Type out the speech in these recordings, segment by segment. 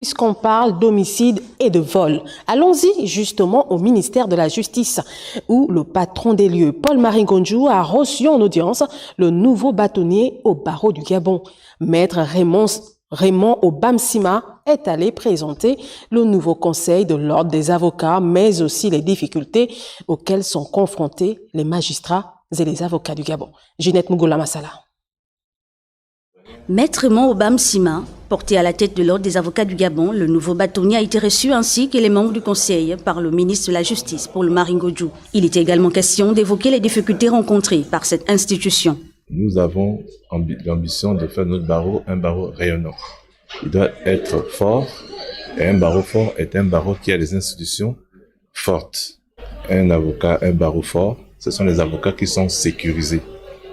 Puisqu'on parle d'homicide et de vol, allons-y justement au ministère de la Justice, où le patron des lieux, Paul-Marie Ngonjou, a reçu en audience le nouveau bâtonnier au barreau du Gabon. Maître Raymond Obamsima est allé présenter le nouveau conseil de l'ordre des avocats, mais aussi les difficultés auxquelles sont confrontés les magistrats et les avocats du Gabon. Ginette Mugola Massala. Maître Raymond Obamsima, porté à la tête de l'ordre des avocats du Gabon, le nouveau bâtonnier a été reçu ainsi que les membres du conseil par le ministre de la Justice, Paul-Marie Ngonjou. Il était également question d'évoquer les difficultés rencontrées par cette institution. Nous avons l'ambition de faire notre barreau un barreau rayonnant. Il doit être fort, et un barreau fort est un barreau qui a des institutions fortes. Un avocat, un barreau fort, ce sont les avocats qui sont sécurisés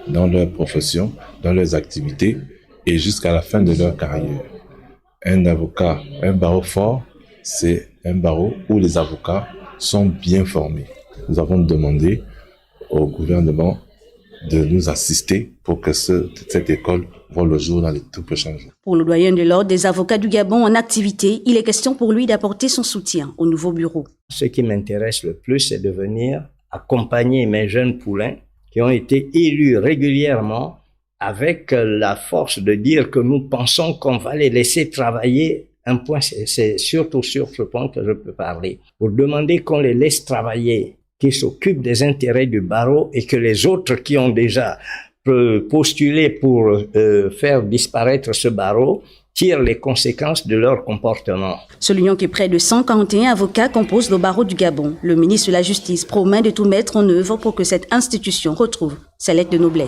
dans leur profession, dans leurs activités et jusqu'à la fin de leur carrière. Un avocat, un barreau fort, c'est un barreau où les avocats sont bien formés. Nous avons demandé au gouvernement de nous assister pour que cette école voit le jour dans les tout prochains jours. Pour le doyen de l'ordre des avocats du Gabon en activité, il est question pour lui d'apporter son soutien au nouveau bureau. Ce qui m'intéresse le plus, c'est de venir accompagner mes jeunes poulains qui ont été élus régulièrement avec la force de dire que nous pensons qu'on va les laisser travailler. Un point, c'est surtout sur ce point que je peux parler. Pour demander qu'on les laisse travailler, qu'ils s'occupent des intérêts du barreau et que les autres qui ont déjà postulé pour faire disparaître ce barreau tirent les conséquences de leur comportement. Soulignons que près de 141 avocats composent le barreau du Gabon. Le ministre de la Justice promet de tout mettre en œuvre pour que cette institution retrouve sa lettre de noblesse.